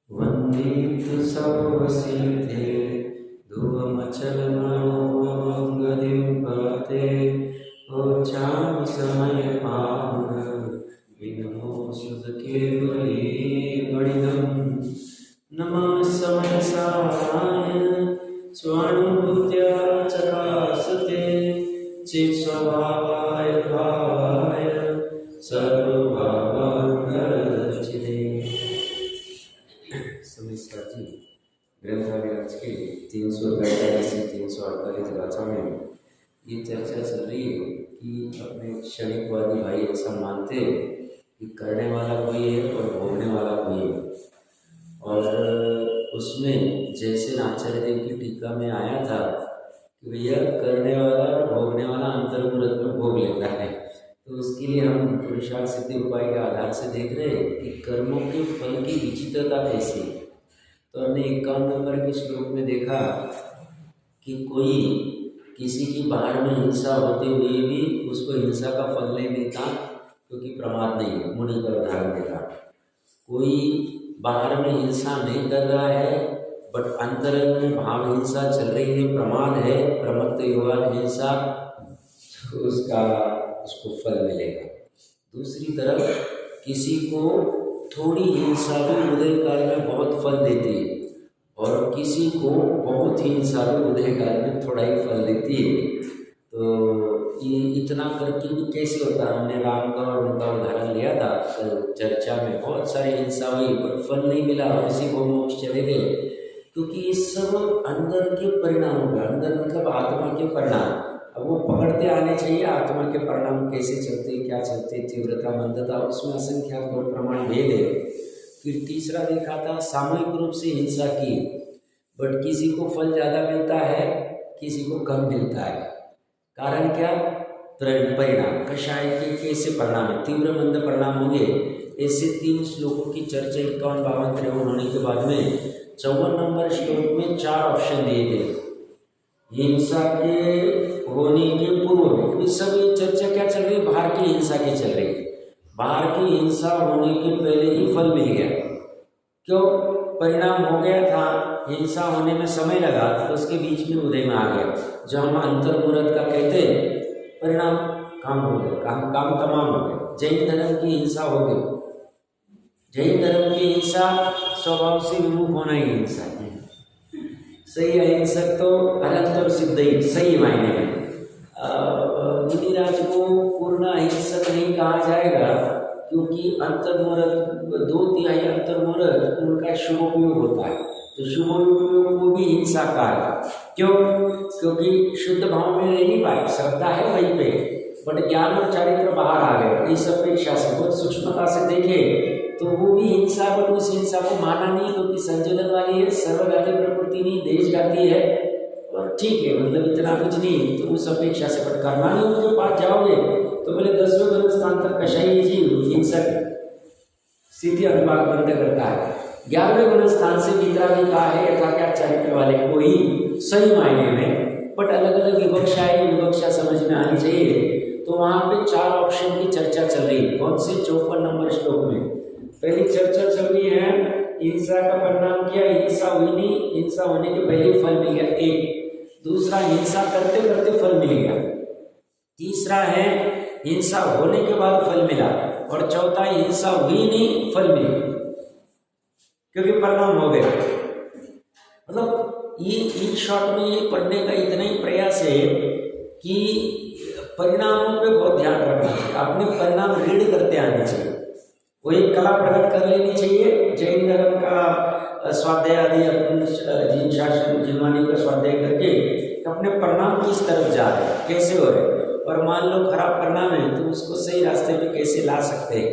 वन्दित सर्वसिद्धे ध्रुवमचलमनोमङ्गलिं पते ओचामि समयपावनं विनमो सुधकेवली गणितं नमः समयसाराय स्वानुभूत्या चकासते चित्स्वभावाय भावाय सर्वभावान्तरचिते। समीक्षा जी ग्रंथालय के 345 से 348 गाथा में ये चर्चा चल रही है कि अपने क्षणिकवादी भाई ऐसा मानते कि करने वाला कोई है और भोगने वाला कोई है। और उसमें जैसे आचार्य देव की टीका में आया था कि भैया करने वाला और भोगने वाला अंतर्मुहूर्त में भोग लेता है। तो उसके लिए हम पुरुषार्थ सिद्धि उपाय के आधार से देख रहे हैं कि कर्मों के फल की विचित्रता कैसी है। तो हमने 51 नंबर के श्लोक में देखा कि कोई किसी की बाहर में हिंसा होते हुए भी उसको हिंसा का फल नहीं मिलता क्योंकि प्रमाद नहीं है। मुनि का उदाहरण देखा, कोई बाहर में हिंसा नहीं कर रहा है बट अंतरंग में भाव हिंसा चल रही है, प्रमाद है, प्रमत्त युवा हिंसा, तो उसको फल मिलेगा। दूसरी तरफ किसी को थोड़ी हिंसा भी उदय काल में बहुत फल देती है और किसी को बहुत ही हिंसा भी उदय काल में थोड़ा ही फल देती है। तो ये इतना करके भी कैसे होता है? हमने राम का और उनका उदाहरण लिया था कल चर्चा में। बहुत सारी हिंसा हुई पर फल नहीं मिला, उसी को मोक्ष चले गए, क्योंकि ये सब अंदर के परिणाम होगा। अंदर मतलब आत्मा के परिणाम। अब वो पकड़ते आने चाहिए आत्मा के परिणाम कैसे चलते, क्या चलते, तीव्रता, मंदता, उसमें असंख्यात और प्रमाण भेद है। फिर तीसरा देखा था सामूहिक रूप से हिंसा की बट किसी को फल ज़्यादा मिलता है, किसी को कम मिलता है। कारण क्या? परिणाम। कषाय के कैसे परिणाम है, तीव्र मंद परिणाम होंगे। ऐसे 3 श्लोकों की चर्चा 51, 52, 53 होने के बाद में 54 नंबर श्लोक में 4 ऑप्शन दिए गए हिंसा के होने के पूर्व में। अभी सब ये चर्चा क्या चल रही है? बाहर की हिंसा की चल रही है। बाहर की हिंसा होने के पहले ही फल मिल गया। क्यों? परिणाम हो गया था, हिंसा होने में समय लगा तो उसके बीच में उदय में आ गया। जो हम अंतर्मुहूर्त का कहते हैं परिणाम काम हो गया, काम तमाम हो गया। जैन धर्म की हिंसा हो गई। जैन धर्म की हिंसा स्वभाव से विमुख होना ही हिंसा है। सही अहिंसक तो अनंत और सिद्ध ही सही मायने में। मुनिराज को पूर्ण अहिंसक नहीं कहा जाएगा क्योंकि अंतर्मुहूर्त 2/3 अंतर्मुहूर्त उनका शुभोपयोग होता है। तो शुभोपयोग को भी हिंसा का है। क्यों? क्योंकि शुद्ध भाव में रह नहीं पाए, श्रद्धा है वहीं पे बट ज्ञान और चारित्र बाहर आ गए। इस अपेक्षा से बहुत सूक्ष्मता से देखे तो वो भी हिंसा, बट उस हिंसा को माना नहीं क्योंकि संयोजन वाली है, सर्वघाती प्रकृति नहीं, देशघाती है और ठीक है, मतलब इतना कुछ नहीं। तो उस अपेक्षा से बट कर्माणी उनके पास जाओगे तो बोले 10वें गुण स्थान तक कषाई जी हिंसक स्थिति अनुभाग बंद करता है। 11वें गुण स्थान से भीतरा भी कहा है यथा क्या चारित्र वाले को ही सही मायने में, बट अलग अलग विवक्षा समझ में आनी चाहिए। तो वहाँ पे 4 ऑप्शन की चर्चा चल रही है। कौन से? 54 नंबर श्लोक में पहली चर्चा चल रही है हिंसा का परिणाम क्या? हिंसा हुई नहीं, हिंसा होने के पहले फल मिल गया, एक। दूसरा, हिंसा करते करते फल मिल गया। तीसरा है हिंसा होने के बाद फल मिला। और चौथा, हिंसा हुई नहीं, फल मिल गया क्योंकि परिणाम हो गए। मतलब ये इन शॉर्ट में ये पढ़ने का इतना ही प्रयास है कि परिणामों पे बहुत ध्यान रखना चाहिए। अपने परिणाम रीड करते आने चाहिए। वो एक कला प्रकट कर लेनी चाहिए। जैन धर्म का स्वाध्याय आदि अपन जीन शास्त्र जिनवानी का स्वाध्याय करके अपने परिणाम किस तरफ जा रहे हैं, कैसे हो रहे हैं, और मान लो खराब परिणाम है तो उसको सही रास्ते पे कैसे ला सकते हैं।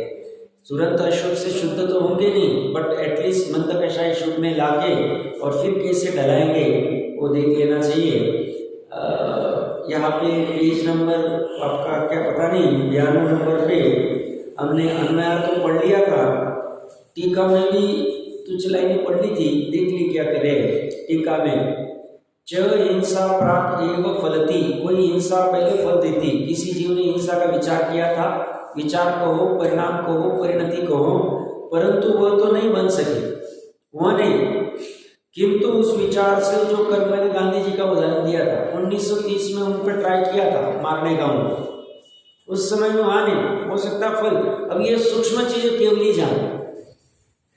तुरंत अशुद्ध से शुद्ध तो होंगे नहीं बट एटलीस्ट मंद कषाय शुद्ध में लाके और फिर कैसे डलाएंगे वो देख लेना चाहिए। यहाँ पे पेज नंबर आपका क्या पता नहीं 92 नंबर पे हमने अन्वयार्थ तो पढ़ लिया था। टीका में भी कुछ लाइनें पढ़ ली थी, देख ली क्या करे। टीका में च हिंसा प्राप्त एवं फलती, कोई हिंसा पहले फल देती। किसी जीव ने हिंसा का विचार किया था, विचार कहो, परिणाम कहो, परिणति कहो, परंतु वह तो नहीं बन सके, वह नहीं। किंतु उस विचार से जो कर्म, मैंने गांधी जी का उदाहरण दिया था, 1930 में उन पर ट्राई किया था मारने का उनको, उस समय में वहां नहीं हो सकता फल। अब ये सूक्ष्म चीजें केवल ही जान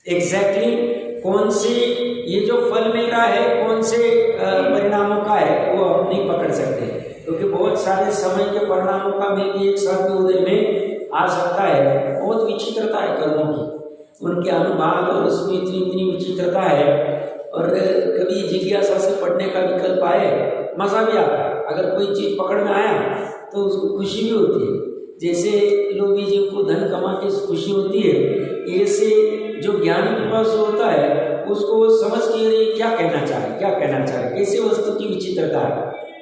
एग्जैक्टली कौन से ये जो फल मिल रहा है कौन से परिणामों का है वो हम नहीं पकड़ सकते, क्योंकि बहुत सारे समय के परिणामों का मिलकर एक साथ में उदय में आ सकता है। बहुत विचित्रता है कर्मों की, उनके अनुभाग और उसमें इतनी इतनी विचित्रता है। और कभी जिज्ञासा से पढ़ने का विकल्प आए, मजा भी आता है। अगर कोई चीज पकड़ में आया तो उसको खुशी भी होती है। जैसे लोभी जीव को धन कमा के खुशी होती है, ऐसे जो ज्ञानी के पास होता है उसको वो समझ के क्या कहना चाह रहे, क्या कहना चाह रहे, कैसे वस्तु की विचित्रता है,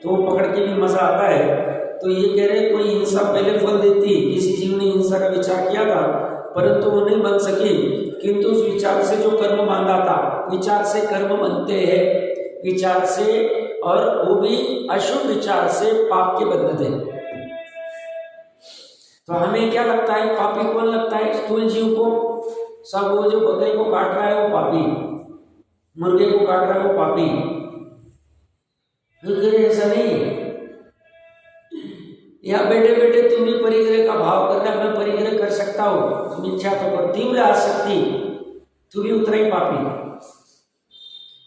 तो वो पकड़ के भी मजा आता है। तो ये कह रहे कोई हिंसा पहले फल देती, किसी जीव ने हिंसा का विचार किया था परंतु वो नहीं बन सकी, किंतु उस विचार से जो कर्म बांधा था, विचार से कर्म बनते हैं, विचार से, और वो भी अशुभ विचार से पाप के बंधते हैं। तो हमें क्या लगता है पापी कौन लगता है? स्थूल जीव को, सब वो जो बकरी को काट रहा है वो पापी, मुर्गे को काट रहा है वो पापी। ऐसा नहीं, यहाँ बैठे बैठे तुम भी परिग्रह का भाव कर रहे, मैं परिग्रह कर सकता हूँ, तुम इच्छा तो कर, तीव्र आसक्ति, तू भी उतना ही पापी।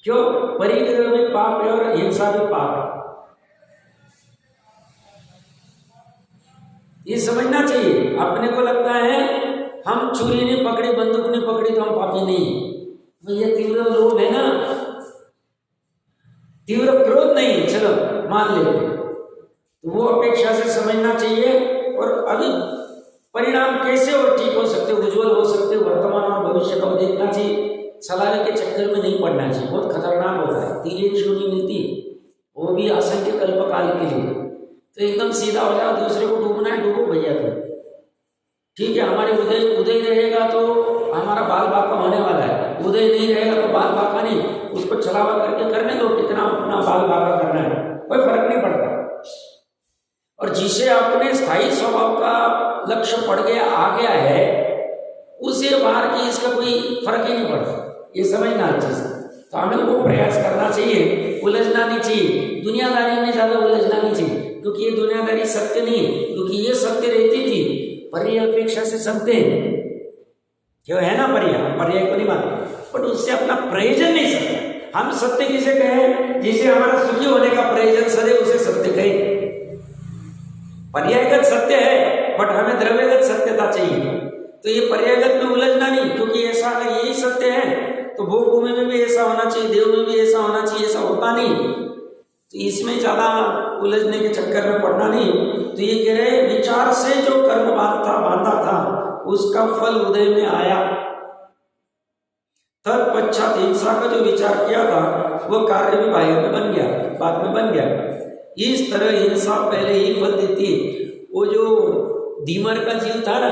क्यों? परिग्रह में पाप है और हिंसा में पाप है। ये समझना चाहिए। अपने को लगता है हम छुरी नहीं पकड़ी, बंदूक नहीं पकड़ी तो हम पापी नहीं। ये तीव्र लोभ है ना, तीव्र क्रोध नहीं, चलो मान लेते, तो वो अपेक्षा से समझना चाहिए। और अभी परिणाम कैसे और ठीक हो सकते, उज्जवल हो सकते, वर्तमान और भविष्य को देखना चाहिए। सलाह के चक्कर में नहीं पड़ना चाहिए, बहुत खतरनाक होता है। तीन श्रेणी मिलती, वो भी असंख्य कल्पकाल के लिए, तो एकदम सीधा हो जाओ, दूसरे को डूबना है डूबो भैया तुम, ठीक है। हमारे उदय रहेगा तो हमारा बाल बाका होने वाला है, उदय नहीं रहेगा तो बाल बाका नहीं, उसको छलावा करके करने दो, कितना अपना बाल बाका करना है, कोई फर्क नहीं पड़ता। और जिसे अपने स्थायी स्वभाव का लक्ष्य पड़ गया, आ गया है, उसे बाहर की इसका कोई फर्क ही नहीं पड़ता। ये समझना अच्छे से, तो हमें वो प्रयास करना चाहिए, उलझना नहीं चाहिए, दुनियादारी में ज्यादा उलझना नहीं चाहिए, क्योंकि ये दुनियादारी सत्य नहीं है। क्योंकि ये सत्य रहती थी, पर्याय अपेक्षा से सत्य क्यों है ना, पर्याय को नहीं मानते, बट उससे अपना प्रयोजन नहीं सकता। हम सत्य किसे कहें? जिसे हमारा सुखी होने का प्रयोजन सदे, उसे सत्य कहें। पर्यायगत सत्य है, बट हमें द्रव्यगत सत्यता चाहिए। तो ये पर्यायगत में उलझना नहीं, क्योंकि ऐसा अगर यही सत्य है तो भोग में भी ऐसा होना चाहिए, देव में भी ऐसा होना चाहिए, ऐसा होता नहीं। तो इसमें ज्यादा उलझने के चक्कर में पड़ना नहीं। तो ये कह रहे विचार से जो कर्म बांधा था उसका फल उदय में आया, तत्पश्चात हिंसा का जो विचार किया था वह कार्य भी बाह्य में बन गया, बाद में बन गया। इस तरह हिंसा पहले ही फल देती है। वो जो धीमर का जीव था ना,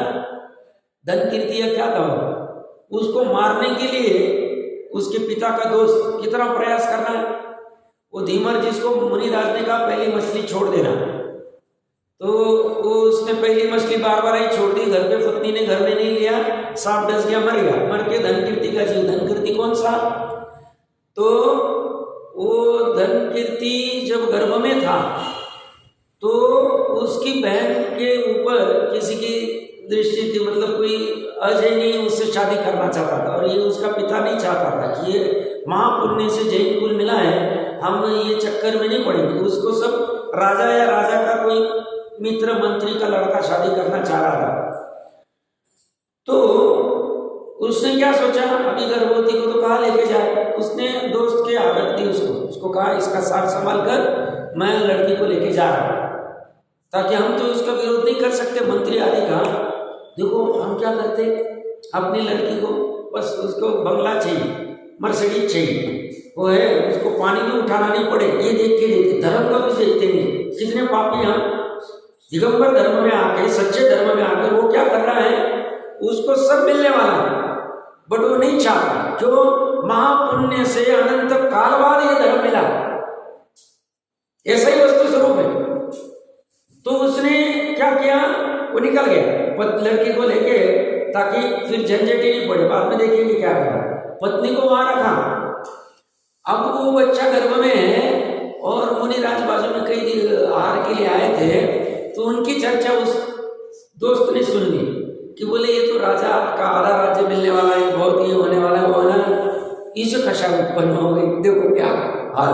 धन कीर्ति या क्या था, उसको मारने के लिए उसके पिता का दोस्त कितना प्रयास कर रहा है। वो धीमर जिसको मुनिराज ने कहा पहली मछली छोड़ देना, तो वो उसने पहली मछली बार बार ही छोड़ दी, घर पे पत्नी ने घर में नहीं लिया, सांप डस गया, मर गया। मर के धन कीर्ति का जीव, धन कीर्ति कौन सा? तो वो धन कीर्ति जब गर्भ में था तो उसकी बहन के ऊपर किसी की दृष्टि थी, मतलब कोई अजय नहीं उससे शादी करना चाहता था, और ये उसका पिता नहीं चाहता था कि ये महापुण्य से जैन कुल मिला है, हम ये चक्कर में नहीं पड़ेंगे। उसको सब राजा या राजा का कोई मित्र मंत्री का लड़का शादी करना चाह रहा था। तो उसने क्या सोचा, अभी गर्भवती को तो कहाँ लेके जाए, उसने दोस्त के आदत दी, उसको कहा इसका साथ संभाल कर मैं लड़की को लेके जा रहा हूँ, ताकि हम तो उसका विरोध नहीं कर सकते। मंत्री आदि कहा देखो हम क्या करते, अपनी लड़की को बस उसको बंगला चाहिए, मर्सिडीज चाहिए, वो है उसको पानी भी उठाना नहीं पड़े, ये देख के लेते। धर्म का कुछ देखते नहीं। जितने पापी हम दिगंबर धर्म में आके, सच्चे धर्म में आकर वो क्या कर रहा है, उसको सब मिलने वाला है, बट वो नहीं चाहता। जो महापुण्य से अनंत काल बाद ये धर्म मिला, ऐसा ही वस्तु स्वरूप है। तो उसने क्या किया, वो निकल गया लड़की को लेके, ताकि फिर झंझट ही नहीं पड़े, बाद में देखेंगे क्या करना। पत्नी को वहां रखा। अब वो बच्चा गर्भ में है और मुनिराज बाजू में कई आहार के लिए आए थे, तो उनकी चर्चा उस दोस्त ने सुन ली कि बोले ये तो राजा का आधा राज्य मिलने वाला है, बहुत ये होने वाला है, वो ना ईश कषा उत्पन्न हो गई, देखो क्या हाल।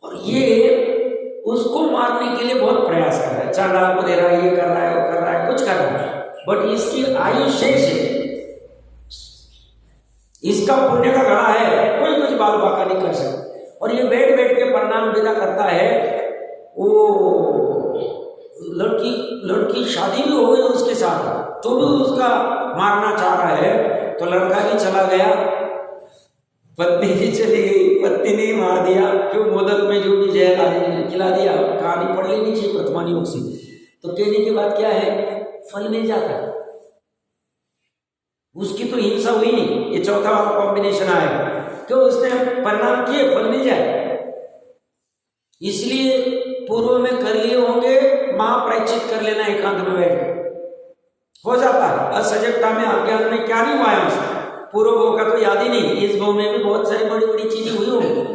और ये उसको मारने के लिए बहुत प्रयास कर रहा है, चांडाल को दे रहा है, ये कर रहा है, वो कर रहा है, कुछ कर रहा है, बट इसकी आयु शेष है, इसका पुण्य का घड़ा है, कोई कुछ बाल बाका नहीं कर सकता। और ये बैठ बैठ के प्रणाम विदा करता है। वो लड़की शादी भी हो गई उसके साथ, तो भी उसका मारना चाह रहा है, तो लड़का भी चला गया, पत्नी भी चली गई, पत्नी ने मार दिया, क्यों मोदक में जो भी जहर खिला दिया। कहानी पढ़ लेनी चाहिए प्रथमा योग से। तो कहने के बाद क्या है, फल मिल जाता है। उसकी तो हिंसा हुई नहीं, ये चौथा वाला कॉम्बिनेशन आया, क्यों उसने परिणाम किए, फल मिल जाए। इसलिए पूर्व में कर लिए होंगे, महाप्रायश्चित कर लेना एकांत में बैठ हो जाता है। असजगता में अज्ञान में क्या नहीं हुआ है, पूर्व भोग का तो याद ही नहीं, इस भोग में भी बहुत सारी बड़ी बड़ी चीजें हुई होंगी,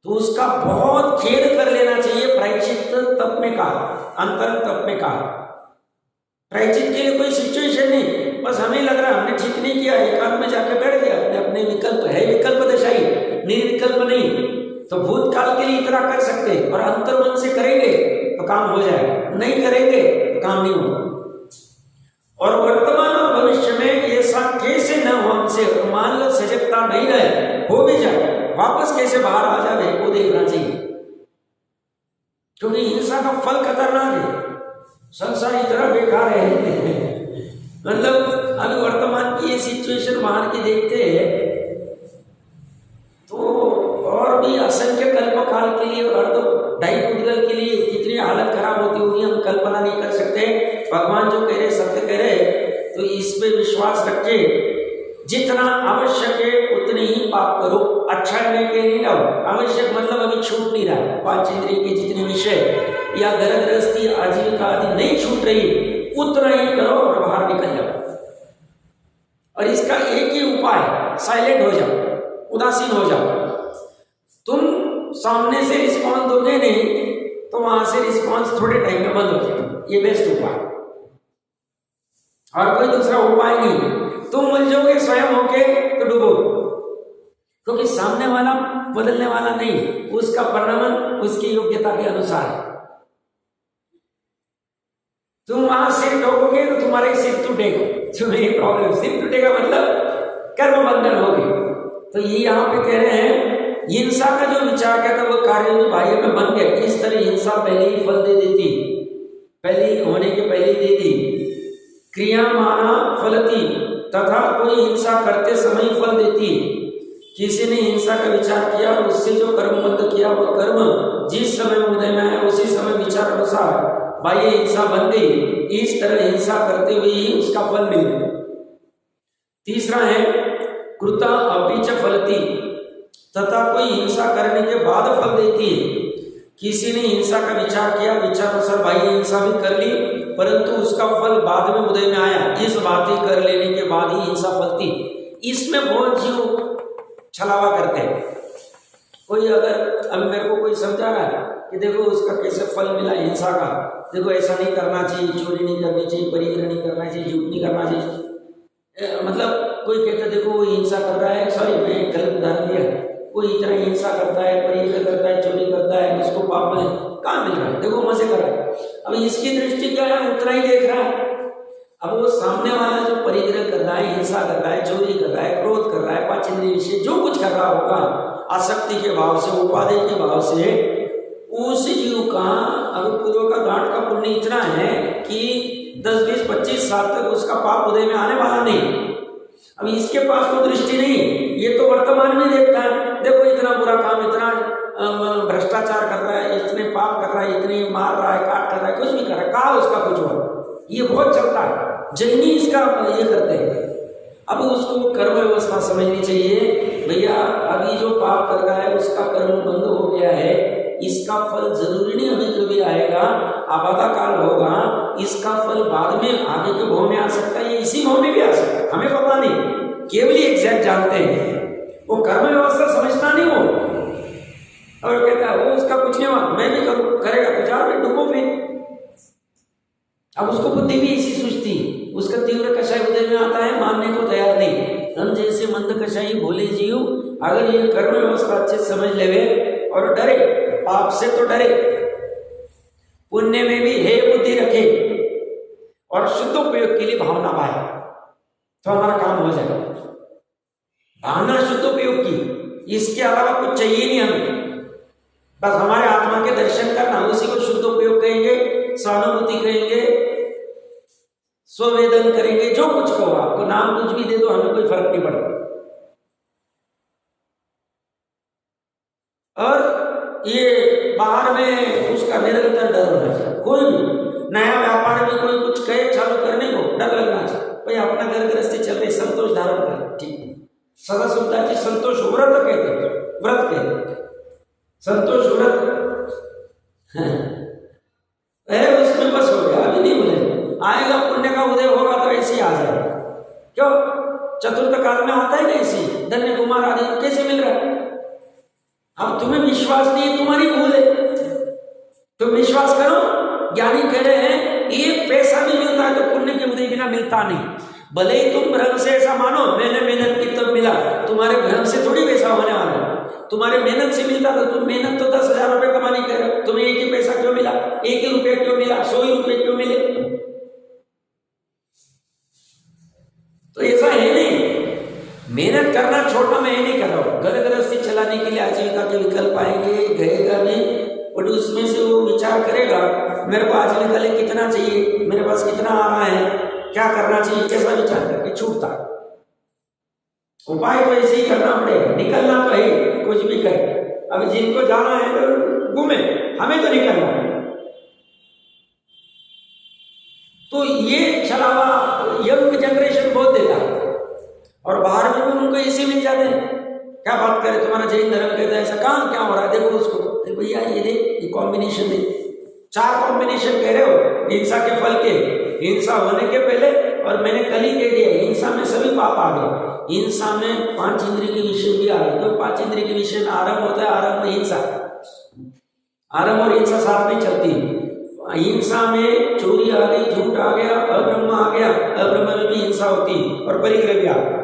तो उसका बहुत खेद कर लेना चाहिए। प्रायश्चित तप में का, अंतर तप में का, प्रायश्चित के लिए कोई सिचुएशन नहीं, बस हमें लग रहा है हमने ठीक नहीं किया, एकांत में जाके बैठ गया, अपने विकल्प है, विकल्प दशाई, निर्विकल्प नहीं, तो भूतकाल के लिए इतना कर सकते, और अंतर्मन से करेंगे तो काम हो जाए, नहीं करेंगे तो काम नहीं होगा। और वर्तमान और भविष्य में ऐसा कैसे न हो हमसे, मान लो सजगता नहीं रहे, हो भी जाए, वापस कैसे बाहर आ जाए वो देखना चाहिए, क्योंकि हिंसा का फल खतरनाक है, संसार इतना बेकार है। मतलब अभी वर्तमान की ये सिचुएशन बाहर की देखते हैं तो और भी असंख्य कल्पकाल के लिए और ढाई उद्गल के लिए कितनी हालत खराब होती होगी, हम कल्पना नहीं कर सकते। भगवान जो कह रहे, सत्य कह रहे, तो इस पे विश्वास रखे, जितना आवश्यक है उतने ही पाप करो। अच्छा मैं कह नहीं रहा हूं, आवश्यक मतलब अभी छूट नहीं रहा, पांच इंद्रिय के जितने विषय या घर गृहस्थी आजीविका आदि नहीं छूट रही, उतना ही करो और बाहर निकल जाओ। और इसका एक ही उपाय, साइलेंट हो जाओ, उदासीन हो जाओ। तुम सामने से रिस्पॉन्स दोगे नहीं तो वहां से रिस्पॉन्स थोड़े टाइम में बंद हो जाएगा, ये बेस्ट उपाय, और कोई दूसरा उपाय नहीं। तुम उलझोगे स्वयं होके तो डूबो, क्योंकि सामने वाला बदलने वाला नहीं, उसका परिणाम उसकी योग्यता के अनुसार है। तुम वहां सिर ठोकोगे तो तुम्हारे सिर टूटेगा, तुम्हें प्रॉब्लम, सिर टूटेगा मतलब कर्म बंधन होगी। तो ये यहाँ पे कह रहे हैं, हिंसा का जो विचार क्या था वो कार्य में बाह्य में बन गया। इस तरह हिंसा पहले ही फल दे देती, पहले ही होने के पहले ही दे दी। क्रिया माना फलती, तथा कोई हिंसा करते समय फल देती। किसी ने हिंसा का विचार किया और उससे जो कर्म बंध किया वह कर्म जिस समय उदय में आया उसी समय विचार अनुसार बाह्य हिंसा बन गई। इस तरह हिंसा करते हुए ही उसका फल मिल गया। तीसरा है कृता अपीच फलती, तथा कोई हिंसा करने के बाद फल देती है। किसी ने हिंसा का विचार किया, विचार अनुसार बाह्य हिंसा भी कर ली, परंतु उसका फल बाद में उदय में आया, इस बातें कर लेने के बाद ही हिंसा फलती। इसमें बहुत जीव छलावा करते हैं। कोई अगर अब मेरे को कोई समझा रहा है कि देखो उसका कैसे फल मिला हिंसा का, देखो ऐसा नहीं करना चाहिए, चोरी नहीं करनी चाहिए, परिग्रह नहीं करना चाहिए, झूठ नहीं करना चाहिए, मतलब कोई कहता देखो वो हिंसा कर रहा है, सॉरी मैं गलत उदाहरण दिया, कोई इतना हिंसा करता है, परिग्रह करता है, चोरी करता है, उसको पाप में कहाँ मिल रहा है, देखो मजे कर रहा है। अब इसकी दृष्टि क्या है, उतना ही देख रहा है। अब वो सामने वाला जो परिग्रह कर रहा है, हिंसा कर रहा है, चोरी कर रहा है, क्रोध कर रहा है, पांच इंद्रिय विषय जो कुछ कर रहा होगा आसक्ति के भाव से, उपाधि के भाव से, उस जीव का अब पूर्व का गांठ का पुण्य इतना है कि 10, 20, 25 साल तक उसका पाप उदय में आने वाला नहीं। अब इसके पास वो दृष्टि नहीं, ये तो वर्तमान में देखता है, देखो इतना बुरा काम, इतना भ्रष्टाचार कर रहा है, इतने पाप कर रहा है, इतने मार रहा है, काट कर रहा है, कुछ नहीं कर रहा है, कहा उसका कुछ हुआ, ये बहुत चलता है, जैनी इसका ये करते हैं। अब उसको कर्म व्यवस्था समझनी चाहिए, भैया अभी जो पाप कर रहा है उसका कर्म बंद हो गया है, इसका फल जरूरी नहीं अभी कभी आएगा, आपातकाल होगा, इसका फल बाद में आगे के भाव में आ सकता है, ये इसी भाव में भी आ सकता है, हमें पता नहीं, केवल ही एग्जैक्ट जानते हैं। वो कर्म व्यवस्था समझता नहीं वो, और कहता है वो उसका कुछ नहीं हुआ, मैं भी करूँ, करेगा तो जा मैं डूबो फिर। अब उसको बुद्धि भी इसी सोचती, उसका तीव्र कषाय उदय में आता है, मानने को तैयार नहीं। हम जैसे मंद कषाई भोले जीव अगर ये कर्म व्यवस्था अच्छे समझ लेवे और डरे, पाप से तो डरे, पुण्य में भी हे बुद्धि रखे और शुद्ध उपयोग के लिए भावना पाए, तो हमारा काम हो जाएगा। भावना शुद्ध उपयोग की, इसके अलावा कुछ चाहिए नहीं हमें, बस हमारे आत्मा के दर्शन करना, उसी को शुद्ध उपयोग कहेंगे, सहानुभूति कहेंगे, स्ववेदन करेंगे, जो कुछ कहो, आपको नाम कुछ भी दे दो, हमें कोई फर्क नहीं पड़ता। और ये बाहर में उसका निरंतर डर होना चाहिए, कोई भी नया व्यापार में कोई कुछ कहे चालू करने को डर लगना चाहिए, भाई अपना घर गृहस्थी चल रही, संतोष धारण कर, ठीक है। सदा सुनता जी संतोष व्रत कहते हैं, व्रत कहते संतोष व्रत उसमें बस हो गया, अभी नहीं बोलेंगे, आएगा पुण्य का उदय होगा तो ऐसे ही आ जाएगा। क्यों? चतुर्थ काल में आता है ना ऐसी, धन्य कुमार आदि कैसे मिल रहा है? अब तुम्हें विश्वास नहीं है, तुम्हारी भूल है, तुम विश्वास करो। ज्ञानी कह रहे हैं एक पैसा भी मिलता है तो पुण्य के उदय बिना मिलता नहीं, भले ही तुम भ्रम से ऐसा मानो मैंने मेहनत की तब मिला, तुम्हारे भ्रम से थोड़ी पैसा होने वाला है। तुम्हारे मेहनत से मिलता तो तुम मेहनत तो 10,000 रुपए कमाने कर रहे हो, तुम्हें एक ही पैसा क्यों मिला, एक ही रुपये क्यों मिला, 100 ही रुपये क्यों मिले? तो ऐसा है नहीं, मेहनत करना छोड़ना मैं ये नहीं कर रहा हूँ, घर गृहस्थी चलाने के लिए आजीविका के विकल्प आएंगे, गएगा नहीं, बट उसमें से वो विचार करेगा मेरे को आजीविका लिए कितना चाहिए, मेरे पास कितना आ रहा है, क्या करना चाहिए, कैसा विचार करके छूटता। उपाय तो ऐसे ही करना पड़ेगा, निकलना तो है, कुछ भी करे। अब जिनको जाना है तो घूमे, हमें तो निकलना है। तो ये छलावा यंग जनरेशन बहुत देता है, और बाहर में भी उनको ऐसे मिल जाते हैं। क्या बात करें, तुम्हारा जैन धर्म कहता है ऐसा, कहाँ क्या हो रहा है, देखो उसको, भैया ये देख, ये कॉम्बिनेशन देख, 4 कॉम्बिनेशन कह रहे हो हिंसा के फल के, हिंसा होने के पहले, और मैंने कल ही कह दिया हिंसा में सभी पाप आ गए, हिंसा में 5 इंद्रिय के विषय भी आ गए। तो 5 इंद्रिय के विषय में आरंभ होता है, आरंभ में हिंसा, आरंभ और हिंसा साथ में चलती है। हिंसा में चोरी आ गई, झूठ आ गया, अब्रह्म आ गया, अब्रह्म में भी हिंसा होती है, और परिग्रह भी आ गया।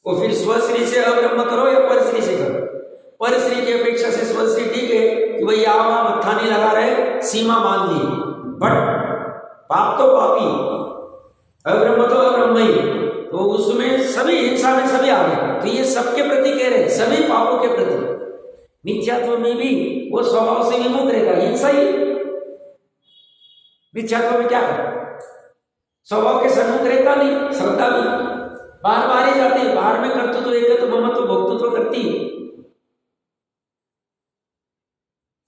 वो फिर स्वश्री से अब्रह्म करो या परश्री से करो, परश्री की अपेक्षा से स्वश्री ठीक है कि भाई यहाँ मत्था नहीं लगा रहे, सीमा मान ली, बट पाप तो पापी, अब्रह्म तो अब्रह्म ही, तो उसमें सभी हिंसा में सभी आ गए। तो ये सबके प्रति कह रहे, सभी पापों के प्रति। मिथ्यात्व में भी वो स्वभाव से विमुख रहता है, हिंसा ही। मिथ्यात्व में क्या कर, स्वभाव के सम्मुख रहता नहीं, श्रद्धा भी बार बार ही जाती है, बाहर में कर्तृत्व एकत्व ममत्व भोक्तृत्व करती है।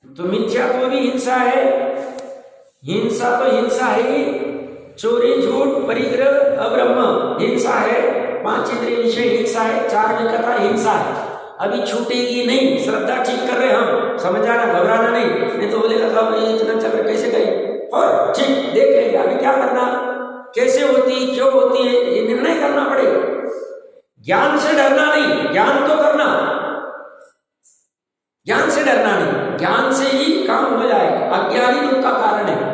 तो मिथ्यात्व भी हिंसा है, हिंसा तो हिंसा है ही, चोरी झूठ परिग्रह अब्रह्म हिंसा है, 5 इंद्रिय विषय हिंसा है, 4 विकथा हिंसा है। अभी छूटेगी नहीं, श्रद्धा ठीक कर रहे हम, समझ आना, घबराना नहीं तो बोलेगा साहब ये इतना चल रहा कैसे करें, और ठीक देख लेंगे अभी क्या करना, कैसे होती है, क्यों होती है, ये निर्णय करना पड़ेगा। ज्ञान से डरना नहीं, ज्ञान तो करना, ज्ञान से डरना नहीं, ज्ञान से ही काम हो जाएगा। अज्ञानी दुख का कारण है,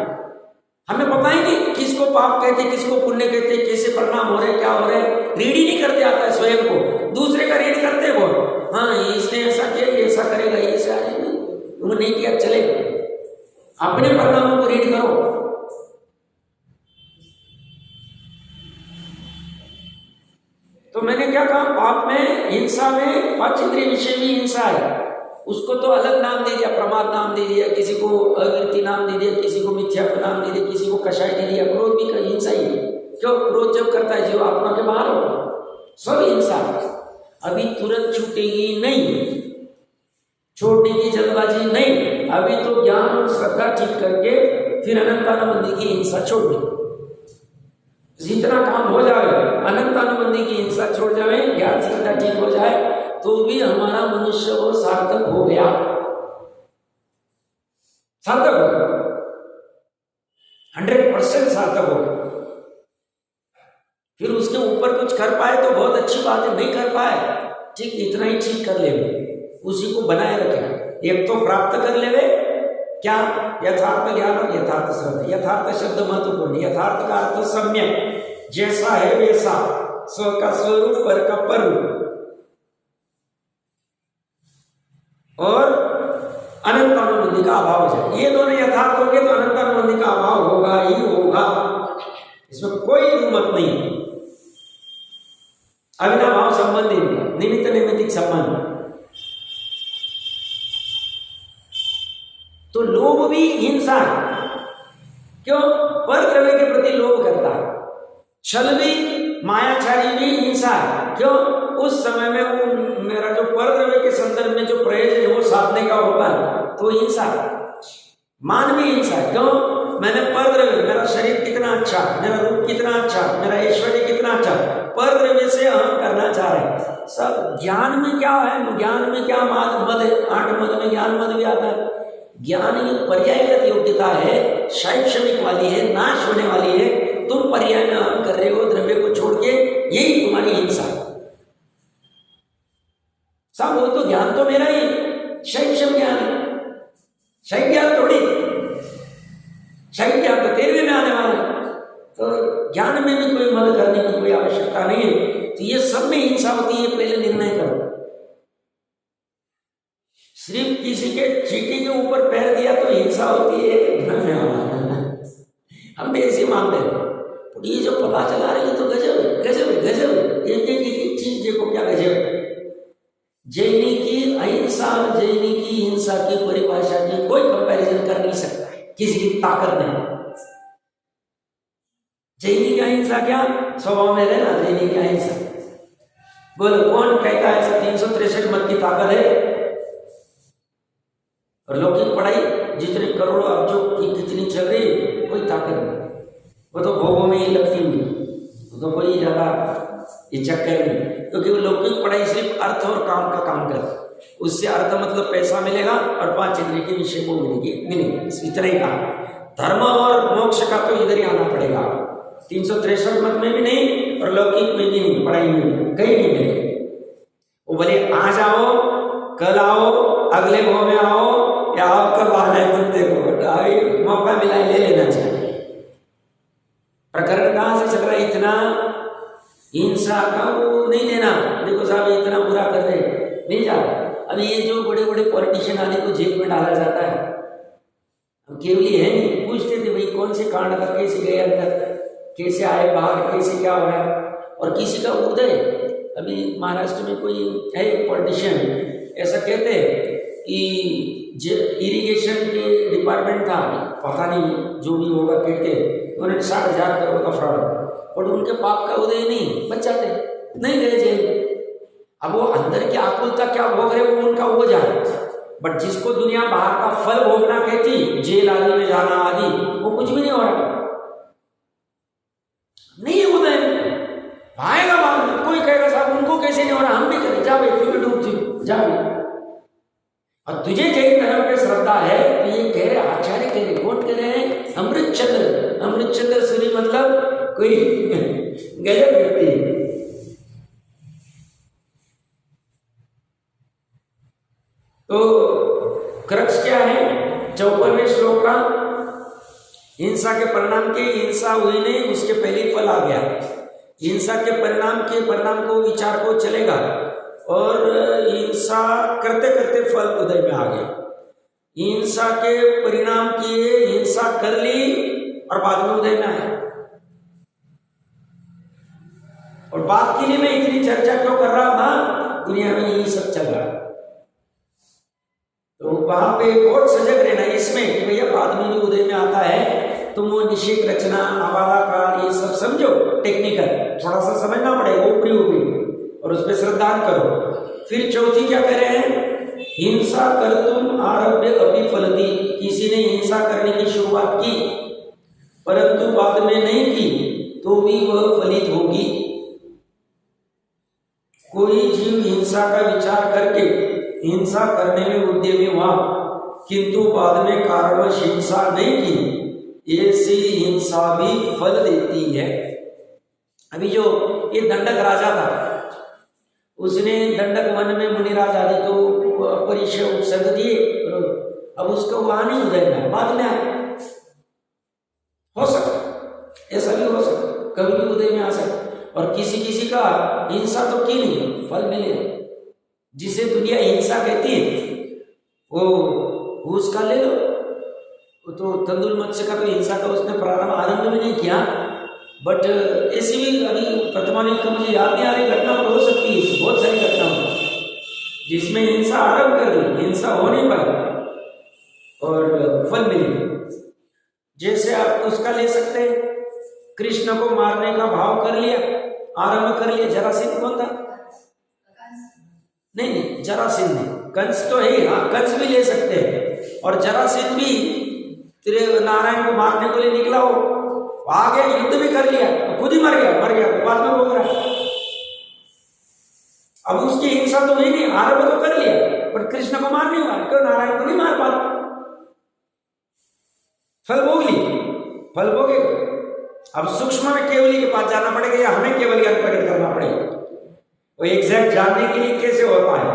हमें पता ही नहीं किसको पाप कहते, किसको पुण्य कहते, कैसे परिणाम हो रहे, क्या हो रहे, रीड ही नहीं करते आता है स्वयं को, दूसरे का रीड करते वो, हाँ इसने ऐसा किया, ये ऐसा करेगा, ये ऐसा तुमने नहीं किया चलेगा, अपने परिणामों को रीड करो। तो मैंने क्या कहा, पाप में, हिंसा में 5 इंद्रिय विषय में हिंसा है, उसको तो अलग नाम दे दिया, प्रमाद नाम दे दिया, किसी को अविरति नाम दे दिया, किसी को मिथ्यात्व नाम दे दिया, किसी को कषाय दे दिया। क्रोध भी हिंसा ही है, क्यों? क्रोध जब करता है जीव आत्मा के बाहर होगा, सब हिंसा। अभी तुरंत छूटेगी नहीं, छोड़ने की जल्दबाजी नहीं, अभी तो ज्ञान और श्रद्धा ठीक करके फिर अनंतानुबंधी की हिंसा छोड़ दे। जितना काम हो जाए, अनंतानुबंधी की हिंसा छोड़ जाए, ज्ञान श्रद्धा ठीक हो जाए, तो भी हमारा मनुष्य वो सार्थक हो गया। सार्थक होगा, 100% सार्थक होगा। फिर उसके ऊपर कुछ कर पाए तो बहुत अच्छी बात है, नहीं कर पाए ठीक इतना ही ठीक कर लेवे, उसी को बनाए रखे। एक तो प्राप्त कर लेवे क्या, यथार्थ ज्ञान और यथार्थ श्रद्धा। यथार्थ शब्द महत्वपूर्ण, यथार्थ का अर्थ सम्यक, जैसा है वैसा, स्व का स्वरूप, पर का पररूप, और अनंतानुबंधी का अभाव हो जाए। ये दोनों यथार्थ होंगे तो अनंतानुबंधी का अभाव होगा ही होगा, इसमें कोई मत नहीं। अविनाभाव संबंध इनका, निमित्त नैमित्तिक संबंध। तो लोभ भी हिंसा है, क्यों? पर द्रव्य के प्रति लोभ करता है। छल भी, मायाचारी भी हिंसा है, क्यों? उस समय में वो मेरा जो पर द्रव्य के संदर्भ में जो प्रयोजन है वो साधने का होता है तो हिंसा है। मान भी हिंसा है, क्यों? मैंने पर द्रव्य, मेरा शरीर कितना अच्छा, मेरा रूप कितना अच्छा, मेरा ऐश्वर्य कितना अच्छा, पर द्रव्य से हम करना चाह रहे हैं। सब ज्ञान में क्या है, ज्ञान में क्या मद है, 8 मद में ज्ञान मद भी आता है। ज्ञान ये पर्यायगत योग्यता है, शैक्षणिक वाली है, नाश होने वाली है। तुम पर्याय में हम कर रहे हो द्रव्य को छोड़ के, यही तुम्हारी हिंसा है। सब वो तो ज्ञान तो मेरा ही शैक्षण ज्ञान है, शैव ज्ञान थोड़ी, शैव ज्ञान तो 13वें में आने वाला है। तो ज्ञान में भी कोई मदद करने की कोई आवश्यकता नहीं है। तो ये सब में हिंसा होती है, पहले निर्णय करो। सिर्फ किसी के चीटी के ऊपर पैर दिया तो हिंसा होती है, हम भी ऐसे मानते हैं। तो ये जो पता चला रही है तो गजब है, गजब है, गजब है। एक चीज देखो क्या गजब है। जैनी की अहिंसा और जैनी की हिंसा की परिभाषा की कोई कंपैरिजन कर नहीं सकता है, किसी की ताकत नहीं। जैनी की अहिंसा क्या स्वभाव में रहना, जैनी की अहिंसा। बोलो कौन कहता है 363 मत की ताकत है? और लौकिक पढ़ाई जितने करोड़ों अब्जों की कितनी चल रही, कोई ताकत नहीं। वो तो भोगों में ही लगती हुई, वो तो कोई ज्यादा ये चक्कर नहीं, क्योंकि वो लौकिक पढ़ाई सिर्फ अर्थ और काम का काम करती। उससे अर्थ मतलब पैसा मिलेगा और 5 इंद्रिय के विषय को मिलेगी, इतना ही काम। धर्म और मोक्ष का तो इधर ही आना पड़ेगा। 363 मत में भी नहीं और लौकिक में भी नहीं, पढ़ाई में भी कहीं नहीं मिलेगी। वो भले आज आओ, कल आओ, अगले भाव में आओ, या आप कब आना है तुम देखो, बेटा अभी मौका मिला ले लेना चाहिए। प्रकरण कहाँ से चल रहा है? इतना हिंसा का वो नहीं देना, देखो साहब इतना बुरा कर रहे नहीं जा रहा। अब ये जो बड़े बड़े पॉलिटिशियन आदि को जेल में डाला जाता है, केवली है नहीं, पूछते थे भाई कौन से कांड का, कैसे गए अंदर, कैसे आए बाहर, कैसे क्या हो रहा है। और किसी का उदय, अभी महाराष्ट्र में कोई है पॉलिटिशियन, ऐसा कहते हैं कि इरिगेशन के डिपार्टमेंट था, पता नहीं जो भी होगा, कहते उन्होंने 60,000 करोड़ का फ्रॉड, और उनके पाप का उदय नहीं, बच जाते, नहीं गए जेल। अब वो अंदर की आकुलता क्या भोग रहे वो उनका वो जाए, बट जिसको दुनिया बाहर का फल भोगना कहती, जेल आदि में जाना आदि, वो कुछ भी नहीं हो रहा, नहीं उदय आएगा बाद में। कोई कहेगा साहब उनको कैसे नहीं हो रहा, हम भी करें, जा भाई तू भी डूब जा भी। और तुझे जैन धर्म पे श्रद्धा है तो ये कह रहे आचार्य कह रहे, कौन कह रहे हैं? अमृतचंद्र, अमृतचंद्र सूरी मतलब कोई गजब व्यक्ति। तो क्रक्स क्या है 54वें श्लोक का? हिंसा के परिणाम के, हिंसा हुई नहीं उसके पहले फल आ गया। हिंसा के परिणाम को विचार को चलेगा, और हिंसा करते करते फल उदय में आ गया। हिंसा के परिणाम किए, हिंसा कर ली और बाद में उदय में आया। और बात के लिए मैं इतनी चर्चा क्यों कर रहा था? दुनिया में यही सब चल रहा है, तो वहां पे बहुत सजग रहना इसमें कि भैया बाद में जो उदय में आता है तुम वो निषेक रचना, आवादाकार, ये सब समझो, टेक्निकल थोड़ा सा समझना पड़ेगा, ऊपरी और उस पर श्रद्धा करो। फिर चौथी क्या कह रहे हैं? हिंसा कर तुम आरभ्य अपनी फलती, किसी ने हिंसा करने की शुरुआत की परंतु बाद में नहीं की तो भी वह फलित होगी। कोई जीव हिंसा का विचार करके हिंसा करने में उद्यमी हुआ किंतु बाद में कारणवश हिंसा नहीं की, ऐसी हिंसा भी फल देती है। अभी जो ये दंडक राजा था, उसने दंडक वन में मुनिराज आदि को परिचय उपसर्ग दिए, अब उसको वहां नहीं उदय, बाद में आए, हो सकता ऐसा भी हो सकता, कभी भी उदय में आ सकता। और किसी किसी का हिंसा तो की नहीं, फल मिले। जिसे दुनिया हिंसा कहती है वो उसका ले लो, तो तंदुल मत्स्य का तो हिंसा का उसने प्रारंभ आरंभ भी नहीं किया, बट ऐसी भी अभी वर्तमान का मुझे याद नहीं आ रही घटना तो हो सकती है, बहुत सारी घटना हो जिसमें हिंसा आरंभ कर दी, हिंसा हो नहीं पाई और फल मिले। जैसे आप उसका ले सकते हैं, कृष्ण को मारने का भाव कर लिया, आरंभ कर लिया। जरासंध कौन था? नहीं, जरासंध ने, कंस तो है, हाँ कंस भी ले सकते हैं। और जरासंध भी तेरे नारायण को मारने के लिए निकला हो, आ गया, युद्ध भी कर लिया, खुद ही मर गया तो बाद में भोग रहा है। अब उसकी हिंसा तो हुई नहीं, आरंभ तो कर लिया, पर कृष्ण को मार नहीं हुआ, क्यों? नारायण को नहीं मार पा, फल भोग ली, फल भोगे। अब सूक्ष्म में केवली के पास जाना पड़ेगा या हमें केवल ज्ञान प्रकट करना पड़ेगा, वो एग्जैक्ट जानने के लिए कैसे होता है,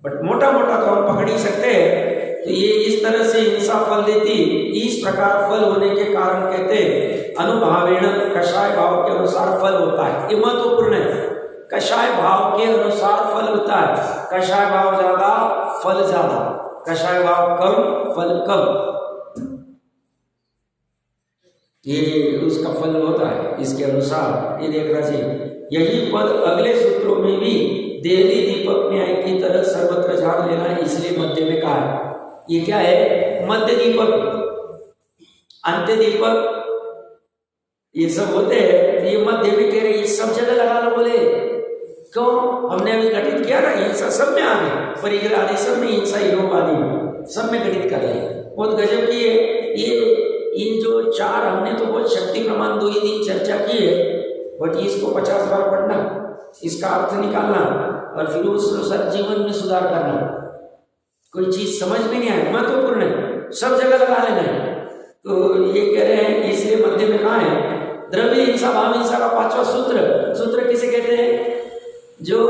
बट मोटा मोटा तो हम पकड़ ही सकते हैं। तो ये इस तरह से हिंसा फल देती, इस प्रकार फल होने के कारण कहते हैं अनुभावेण, कषाय भाव के अनुसार फल होता है। ये महत्वपूर्ण है, कषाय भाव के अनुसार फल होता है। कषाय भाव ज्यादा, फल ज्यादा, कषाय भाव कम, फल कम, ये उसका फल होता है। इसके अनुसार ये देखना चाहिए। यही पद अगले सूत्रों में भी देहली दीपक न्याय की तरह सर्वत्र जान लेना है, इसलिए मध्य में कहा है। ये क्या है? मध्य दीपक, अंत्य दीपक, ये सब होते हैं। तो ये मध्य में कह रहे ये सब जगह लगा लो, बोले क्यों? हमने अभी घटित किया ना, हिंसा सब में आ गई, परिग्रह आदि सब में हिंसा, योग आदि सब में घटित कर लिया। बहुत गजब की है ये जो चार हमने तो बहुत शक्ति प्रमाण 2 ही दिन चर्चा की है, बट इसको 50 बार पढ़ना, इसका अर्थ निकालना और फिर उस अनुसार जीवन में सुधार करना। कोई चीज समझ में नहीं आए, महत्वपूर्ण है, सब जगह लगा लेना है। तो ये कह रहे हैं, इसलिए मध्य में कहा है द्रव्य हिंसा भाव हिंसा का 5वां सूत्र। सूत्र किसे कहते हैं? जो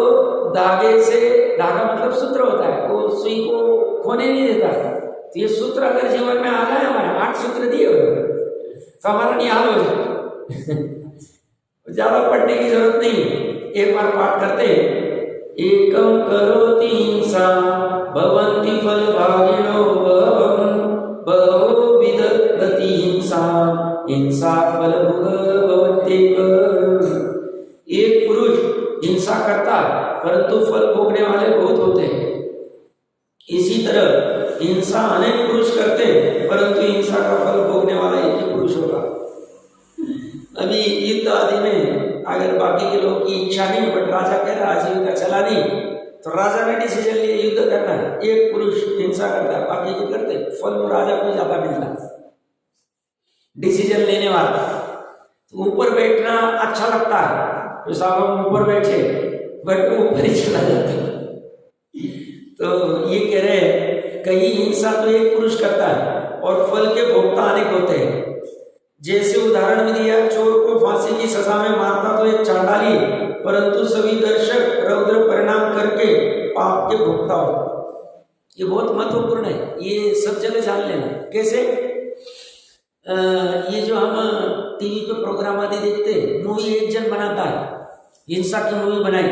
धागे से, धागा मतलब सूत्र होता है, वो सुई को खोने नहीं देता। तो ये सूत्र अगर जीवन में आ गए, हमारे 8 सूत्र दिए हुए तो हमारा निहाल हो जाए। ज्यादा पढ़ने की जरूरत नहीं, एक बार पाठ करते हैं। एकम करोति हिंसा भवन्ति फल भागिनो बहुविध गति हिंसा हिंसा फल भवत्येक। एक पुरुष हिंसा करता परंतु फल भोगने वाले बहुत होते हैं। इसी तरह हिंसा अनेक पुरुष करते परंतु हिंसा का फल भोगने वाला एक ही पुरुष होगा। अभी युद्ध आदि में अगर बाकी के लोग की इच्छा नहीं, बट राजा कह रहा आजीविका चला नहीं, तो राजा ने डिसीजन लिया युद्ध करना है। एक पुरुष हिंसा करता है, बाकी के करते, फल वो राजा को ज्यादा मिलता है। डिसीजन लेने वाला, तो ऊपर बैठना अच्छा लगता है, तो साहब हम ऊपर बैठे, बट ऊपर ही चला जाता है। तो ये कह रहे हैं कहीं हिंसा तो एक पुरुष करता है और फल के भोक्ता अनेक होते हैं। जैसे उदाहरण में दिया, चोर को फांसी की सजा में मारता तो एक चांडाली, परंतु सभी दर्शक रौद्र परिणाम करके पाप के भोक्ता होते। ये बहुत महत्वपूर्ण है, ये सब जगह जान लेना। कैसे? ये जो हम टीवी पे प्रोग्राम आदि देखते हैं, मूवी एक जन बनाता है, हिंसा की मूवी बनाई,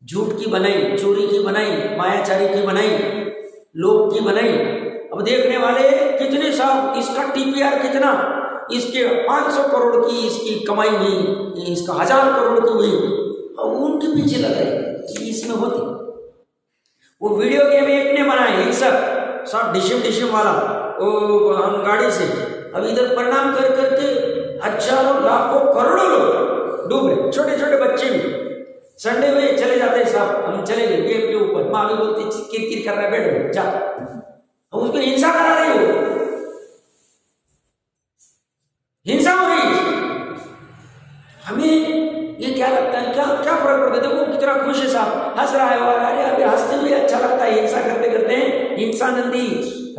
झूठ की बनाई, चोरी की बनाई, मायाचारी की बनाई, लोभ की बनाई। अब देखने वाले कितने साहब, इसका टीपीआर कितना, इसके 500 करोड़ की इसकी कमाई हुई, इसका 1000 करोड़ की हुई, और उनके पीछे लग रहे इसमें होती। वो वीडियो गेम एक ने बनाए हिंसक सब डिशम वाला, वो हम गाड़ी से, अब इधर परिणाम कर करके हजारों लाखों करोड़ों लोग डूब रहे, छोटे छोटे बच्चे भी। संडे में चले जाते हैं साहब, हम चले गए गेम के ऊपर, माँ भी बोलती किरकिर कर रहा है, बैठ जा, उसको हिंसा करा रही हो, हिंसा हो रही। हमें ये क्या लगता है, क्या क्या फर्क पड़ता है? देखो कितना पूरा खुश है साहब, हंस रहा है। और अरे अभी हंसते हुए अच्छा लगता है। हिंसा करते करते हिंसा नंदी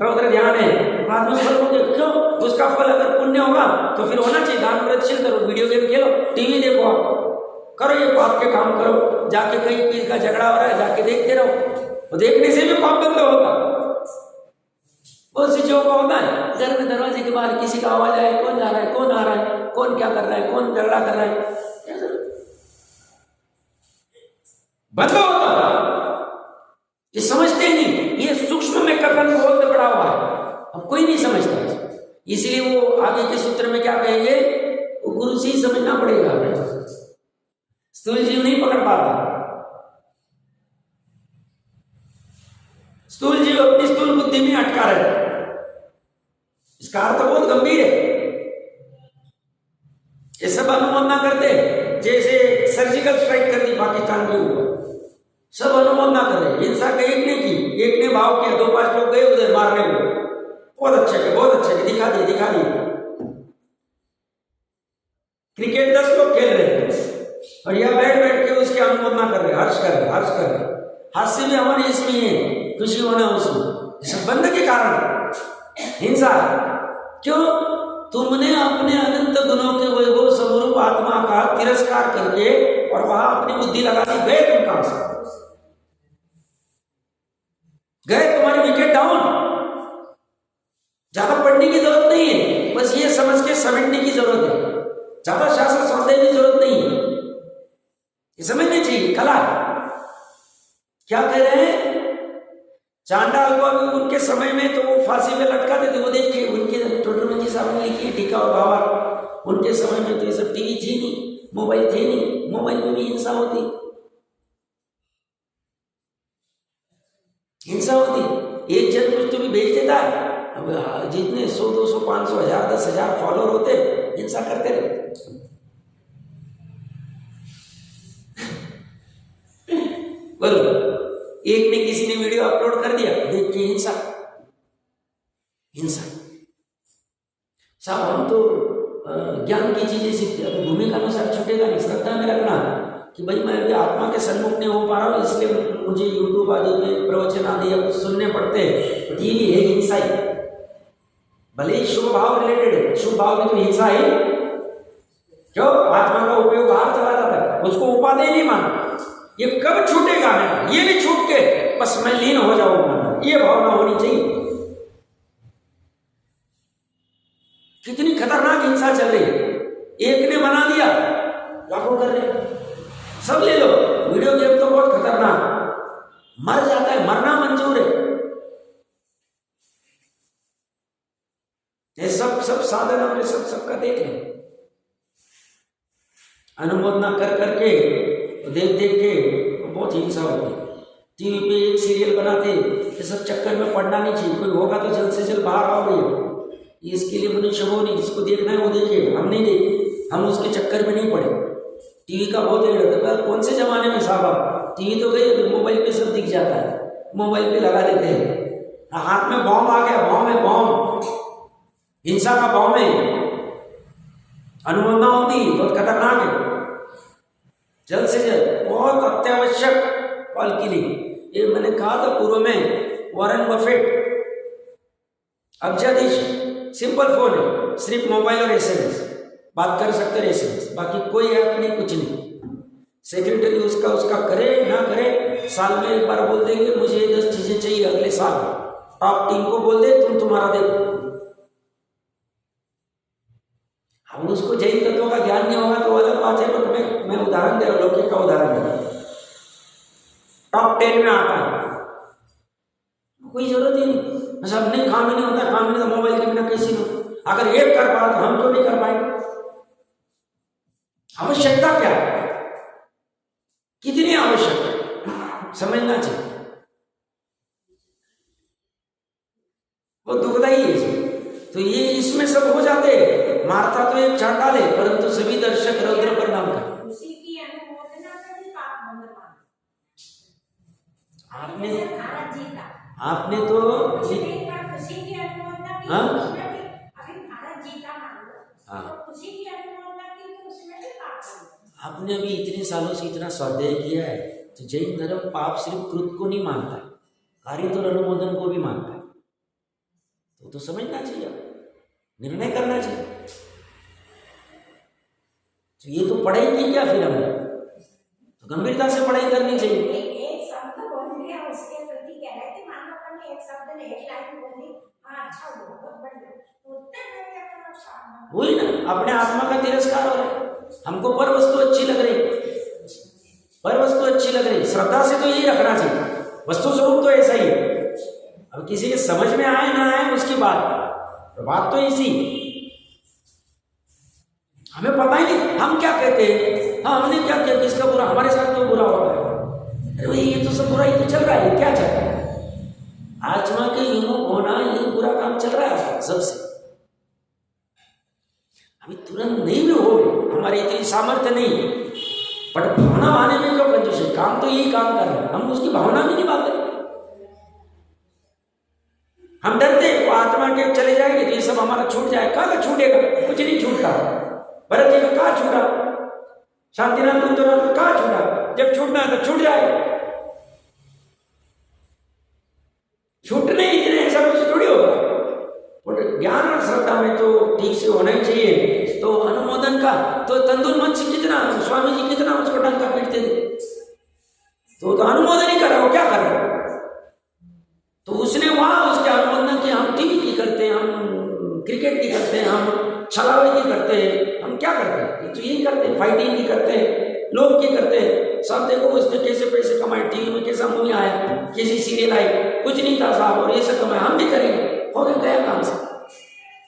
रौद्र ध्यान है। बाद में फल होंगे, क्यों? उसका फल अगर पुण्य होगा तो फिर होना चाहिए। दान व्रतशील करो, वीडियो गेम खेलो, टीवी देखो, आप करो ये पाप के काम करो। जाके कहीं किसी का झगड़ा हो रहा है, जाके देखते रहो, तो देखने से भी पाप बंद होगा। बहुत सी चीजों का होता है, घर में दरवाजे के बाहर किसी का आवाज आए, कौन जा रहा है, कौन आ रहा है, कौन क्या कर रहा है, कौन झगड़ा कर रहा है, बंद होता। ये समझते नहीं, ये सूक्ष्म में कथन बहुत बड़ा हुआ है, अब कोई नहीं समझता। इसलिए वो आगे के सूत्र में क्या कहेंगे, वो गुरु से ही समझना पड़ेगा। स्थूल जीव नहीं पकड़ पाता। स्थूल जीव अपनी स्थूल बुद्धि में अटका रहता है। इसका अर्थ बहुत गंभीर है। ये सब अनुमोदन ना करते, जैसे सर्जिकल स्ट्राइक कर दी पाकिस्तान के ऊपर, सब अनुमोदन कर रहे। हिंसा का एक ने की, एक ने भाव किया, 2-5 लोग गए उधर मारने को, बहुत अच्छे के, बहुत अच्छे के, दिखा दिए। क्रिकेट 10 लोग खेल रहे हैं और यह बैठ के उसकी अनुमोदन कर रहे, हर्ष कर रहे। हास्य भी हमारे इसमें है, खुशी होना उसमें। सब बंद के कारण हिंसा। क्यों? तुमने अपने अनंत गुणों के वैभव स्वरूप आत्मा का तिरस्कार करके और वहां अपनी बुद्धि लगा दी, गए तुम काम से, गए, तुम्हारी विकेट डाउन। ज्यादा पढ़ने की जरूरत नहीं है, बस ये समझ के समेटने की जरूरत है। ज्यादा शास्त्र समझने की जरूरत नहीं है, ये समझनी चाहिए कला। क्या कह रहे हैं? चांडाल को उनके समय में तो वो फांसी में लटकाते थे, वो देखिए उनके टोटल जी साहब ने लिखी टीका और भावा। उनके समय में तो ये सब टीवी थी नहीं, मोबाइल थे नहीं, मोबाइल में भी हिंसा होती। एक जन कुछ तो भी भेज देता है, अब जितने 100, 200, 500, 1000, 10,000 फॉलोअर होते, हिंसा करते रहे। बोलो, एक ने किसी ने वीडियो अपलोड कर दिया, देखिए हिंसा। साहब हम तो ज्ञान की चीजें सीखते, अभी भूमिका अनुसार छूटेगा नहीं। श्रद्धा में रखना कि भाई मैं अभी आत्मा के सन्मुख नहीं हो पा रहा हूँ, इसलिए मुझे यूट्यूब आदि में प्रवचन आदि या कुछ सुनने पड़ते हैं, तो ये भी है हिंसा ही। भले ही शुभ भाव रिलेटेड है, शुभ भाव में तो हिंसा है। क्यों? आत्मा का उपयोग बाहर चला जाता है, उसको उपादेय नहीं माना। ये कब छूटेगा मेरा? ये भी छूट के बस मैं लीन हो जाऊंगा, ये भावना होनी चाहिए। कितनी खतरनाक हिंसा चल रही है। एक ने बना दिया, लाखों कर रहे, सब ले लो। वीडियो गेम तो बहुत खतरनाक, मर जाता है, मरना मंजूर है। ये सब साधन हमने सबका देख लें। अनुमोदना कर करके, देख के बहुत हिंसा होती है। टीवी पे एक सीरियल बनाते, ये सब चक्कर में पड़ना नहीं चाहिए। कोई होगा तो जल्द से जल्द बाहर आओ भैया, इसके लिए मनुष्य वो नहीं, जिसको देखना है वो देखे, हम नहीं देखे, हम उसके चक्कर में नहीं पड़े। टीवी का बहुत एड होता है। कौन से जमाने में साहब टीवी तो गई, तो मोबाइल पे सब दिख जाता है, मोबाइल पे लगा देते हैं। हाथ में बॉम्ब आ गया, बॉम्ब, हिंसा का बॉम्ब है। अनुमोदना होती बहुत खतरनाक है। जल्द से जल्द बहुत अत्यावश्यक कॉल की ली। ये मैंने कहा था पूर्व में, वॉरेन बफेट अब्जाधीश, सिंपल फोन है, सिर्फ मोबाइल और एसएमएस बात कर सकते हैं, एसएमएस, बाकी कोई ऐप नहीं, कुछ नहीं। सेक्रेटरी उसका करे ना करे, साल में एक बार बोल देंगे मुझे ये 10 चीजें चाहिए अगले साल, टॉप टीम को बोल दे तुम्हारा देखो। हम उसको जैन तत्वों का ज्ञान नहीं होगा तो अलग बात है, बट मैं उदाहरण दे रहा हूँ, लौकिक का उदाहरण दे रहा हूँ। टॉप 10 में आता है, कोई जरूरत ही नहीं। सब नहीं, काम ही नहीं होता, काम नहीं तो मोबाइल के बिना कैसे हो। अगर एक कर पा तो हम तो नहीं कर पाएंगे। आवश्यकता क्या है, कितनी आवश्यक समझना चाहिए। वो दुखदाई है। तो ये इसमें सब हो जाते, मारता तो एक चांडाल है, परंतु सभी दर्शक रौद्र परिणाम का। आपने तो आपने अभी इतने सालों से इतना स्वाध्याय किया है, तो जैन धर्म पाप सिर्फ कृत को नहीं मानता, कारित और अनुमोदन को भी मानता है। तो समझना चाहिए, निर्णय करना चाहिए। तो ये तो पढ़ाई की क्या फिर हमने, तो गंभीरता से पढ़ाई करनी चाहिए। एक शब्द बोल दिया उसके प्रति कह रहे थे, मान लो अपन ने एक शब्द ने एक लाइन बोल दी, हाँ अच्छा हुआ, बहुत बढ़िया, उत्तर में क्या करना शामिल वही ना, अपने आत्मा का तिरस्कार हो रहा है। हमको पर वस्तु अच्छी लग रही, पर वस्तु अच्छी लग रही, श्रद्धा से तो यही रखना चाहिए, वस्तु स्वरूप तो ऐसा ही है। अब किसी के समझ में आए ना आए उसकी बात तो इसी, हमें पता ही नहीं हम क्या कहते हैं। हाँ, हमने क्या किया, किसका बुरा, हमारे साथ तो बुरा हो रहा है। अरे भाई ये तो सब बुरा ही तो चल रहा है, क्या चल रहा है, आत्मा के विमुख होना, ये बुरा काम चल रहा है सबसे। अभी तुरंत नहीं भी हो, हमारी इतनी सामर्थ्य नहीं, बट भावना आने में क्यों कंजूस है, काम तो यही काम कर रहे हैं, हम उसकी भावना भी नहीं पाते। हम डरते वो आत्मा के चले जाएंगे तो ये सब हमारा छूट जाए, कहाँ छूटेगा, कुछ नहीं छूटता। भरत जी का कहाँ छूटा, शांतिनाथ कुंतनाथ का कहाँ छूटा, जब छूटना है तो छूट जाए। छूटने इतने ऐसा कुछ थोड़ी होगा, बट ज्ञान और श्रद्धा में तो ठीक से होना ही चाहिए। तो अनुमोदन का तो तंदुल मंच कितना, स्वामी जी कितना उसको डंका पीटते थे, तो अनुमोदन ही कर रहा, वो क्या कर रहा है, तो उसने वहां उसके अनुमोदन की, हम टीवी की करते हैं, हम क्रिकेट की करते हैं, हम छलावे की करते हैं, हम क्या करते हैं, तो यही करते हैं, फाइटिंग की करते हैं, लोग की करते हैं। सब देखो उसने कैसे पैसे कमाए, टीवी में कैसा मूवी आया, कैसी सीरियल आई, कुछ नहीं था साहब, और ये सब कमाए, हम भी करेंगे, हो गया काम से।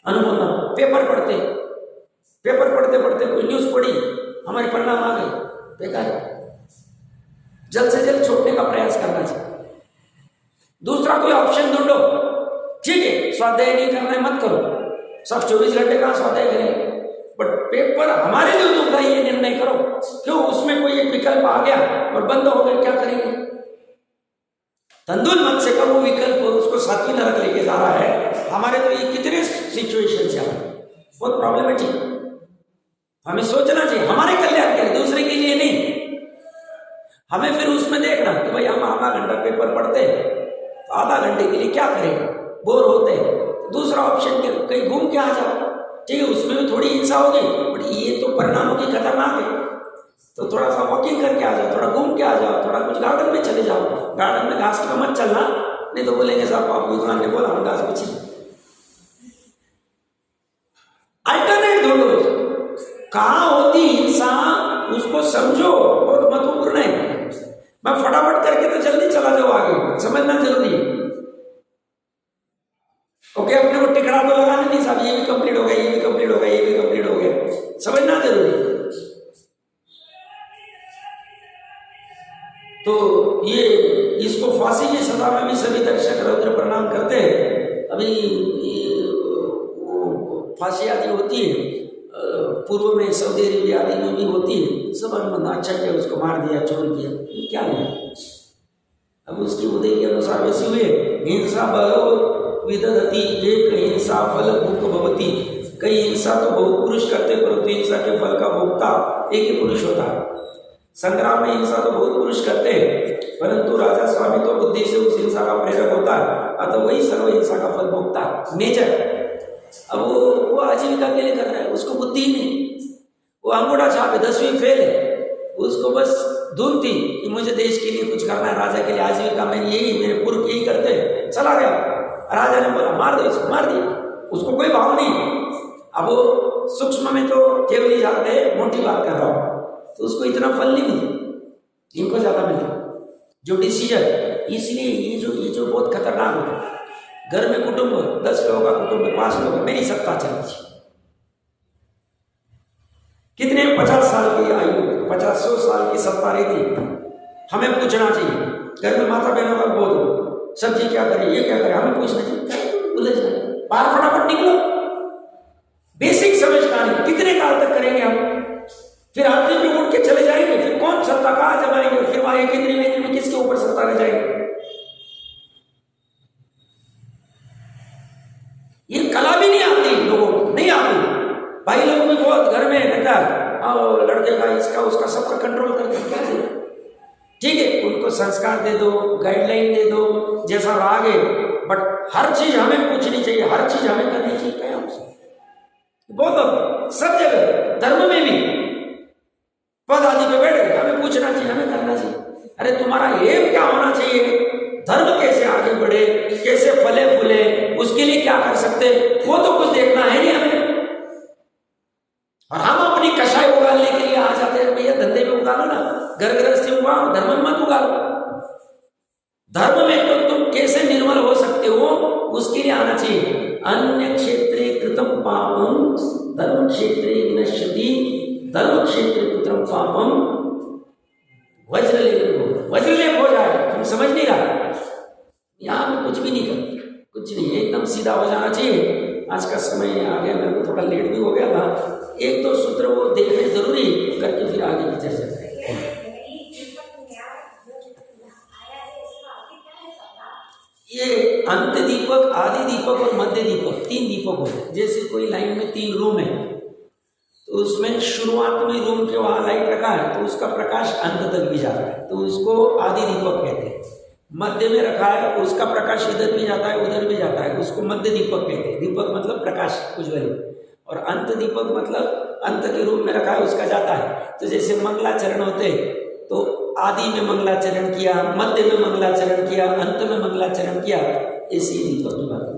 अनुमोदन पेपर पढ़ते पढ़ते कोई न्यूज पढ़ी, हमारे परिणाम आ गए, बेकार। जल्द से जल्द छोड़ने का प्रयास करना चाहिए, दूसरा कोई ऑप्शन ढूंढो। ठीक है, स्वाध्याय नहीं करना है मत करो, सब 24 घंटे कहाँ स्वाध्याय करें, बट पेपर हमारे लिए दुखदाई, ये निर्णय करो, क्यों उसमें कोई एक विकल्प आ गया और बंद हो गया, क्या करेंगे। तंदुल मत से कब वो विकल्प और उसको 7वीं नरक लेके जा रहा है, हमारे तो ये कितने सिचुएशन से बहुत प्रॉब्लमेटिक। हमें सोचना चाहिए हमारे कल्याण के लिए, दूसरे के लिए नहीं। हमें फिर उसमें देखना कि भाई हम आधा घंटा पेपर पढ़ते, तो आधा घंटे के लिए क्या करेंगे, बोर होते, दूसरा ऑप्शन के कहीं घूम के आ जाओ। ठीक है, उसमें भी थोड़ी हिंसा होगी, बट ये तो परिणामों की खतरनाक है, तो थोड़ा सा वॉकिंग करके आ जाओ, थोड़ा घूम के आ जाओ, थोड़ा कुछ गार्डन में चले जाओ। गार्डन में घास पे मत चलना, नहीं तो बोलेंगे साहब आप विद्वान ने बोला हम घास पे चले। अल्टरनेट ढूंढो, कहाँ होती हिंसा उसको समझो, बहुत महत्वपूर्ण है। मैं फटाफट करके तो जल्दी चला जाओ आगे, समझना जरूरी है। ओके, अपने को टिकड़ा तो लगाना नहीं साहब, ये भी कंप्लीट हो गया, ये भी कंप्लीट हो गया, ये भी कंप्लीट हो गया, समझना जरूरी है। तो ये इसको फांसी की सजा में भी सभी दर्शक रौद्र प्रणाम करते हैं। अभी फांसी आदि होती है, पूर्व में सऊदी अरेबिया आदि में भी होती है, सब अनुबंध अच्छा किया, उसको मार दिया, छोड़ दिया, क्या नहीं। अब उसकी उदय के अनुसार वैसे हुए, हिंसा बहु विदधति एक हिंसा फल भूख भवती, कई हिंसा तो बहुत पुरुष करते, परंतु हिंसा के फल का भोक्ता एक ही पुरुष होता है। संग्राम में हिंसा तो बहुत पुरुष करते हैं, परंतु राजा स्वामी तो बुद्धि से उस हिंसा का प्रेरक होता है, अतः वही सर्व हिंसा का फल भोगता है, नेचर। अब वो आजीविका के लिए कर रहा है, उसको बुद्धि ही नहीं, वो अंगूठा छाप है, 10वीं फेल है, उसको बस धुन थी कि मुझे देश के लिए कुछ करना है, राजा के लिए आजीविका मेरी यही, मेरे पूर्व यही करते हैं, चला गया। राजा ने बोला मार दो इसको, मार दिया, उसको कोई भाव नहीं। अब वो सूक्ष्म में तो केवल ही जानते हैं, मोटी बात कर रहा हूं, तो उसको इतना फल नहीं मिला, इनको ज्यादा मिला जो डिसीजन। इसलिए ये जो बहुत खतरनाक होता है, घर में कुटुंब 10 लोगों का कुटुंब 5 लोग, मेरी सत्ता चलती, कितने 50 साल की आयु, 50-100 साल की सत्ता रहती। हमें पूछना चाहिए, घर में माता बहनों का बोध हो, सब्जी क्या करे, ये क्या करे, हमें पूछना चाहिए, उलझना, बाहर फटाफट निकलो, बेसिक समझता नहीं, कितने काल तक करेंगे हम, फिर आदमी भी उठ के चले जाएंगे, फिर कौन सत्ता कहाँ जमाएंगे, फिर वहां एक इंद्रिय में किसके ऊपर सत्ता रह जाएगी। ये कला भी नहीं आती लोगों को, नहीं आती। भाई लोग भी बहुत घर में रहता है, लड़के का इसका उसका सबका कंट्रोल करते हैं, क्या ठीक है, इनको संस्कार दे दो, गाइडलाइन दे दो, जैसा राग है, बट हर चीज हमें पूछनी चाहिए, हर चीज हमें करनी चाहिए। क्या बहुत सब जगह, धर्म में भी पद आदि पे बैठ गए, हमें पूछना चाहिए, हमें करना चाहिए। अरे तुम्हारा एम क्या होना चाहिए, धर्म कैसे आगे बढ़े, कैसे फले फूले, उसके लिए क्या कर सकते, वो तो कुछ देखना है नहीं हमें। और हम अपनी कषाय उगालने के लिए आ जाते हैं, भैया धंधे में उगा लो ना, घर गृहस्थी उगाओ, धर्म में मत उगा लो। धर्म में तो तुम कैसे निर्मल हो सकते हो, उसके लिए आना चाहिए। अन्य क्षेत्रे कृतम पापम धर्म क्षेत्रे विनश्यति, धर्म क्षेत्रे कृतम पापम वज्रलेप हो जाए। तुम समझ नहीं रहा, यहाँ में कुछ भी नहीं कर, कुछ नहीं, एकदम सीधा हो जाना चाहिए। आज का समय आ गया, मेरे को थोड़ा लेट भी हो गया था, एक दो सूत्र वो देखने जरूरी करके फिर आगे की चर्चा करें। ये अंत दीपक, आदि दीपक और मध्य दीपक, 3 दीपक होते हैं। जैसे कोई लाइन में 3 रूम है, तो उसमें शुरुआत में रूम के वहां लाइट रखा है तो उसका प्रकाश अंत तक भी जाता है, तो उसको आदि दीपक कहते हैं। मध्य में रखा है तो उसका प्रकाश इधर भी जाता है उधर भी जाता है, उसको मध्य दीपक कहते हैं। दीपक मतलब प्रकाश उज्ज्वल, और अंत दीपक मतलब अंत के रूप में रखा है, उसका जाता है। तो जैसे मंगलाचरण होते तो आदि में मंगलाचरण किया, मध्य में मंगलाचरण किया, अंत में मंगलाचरण किया, ऐसी दीपक की बात है।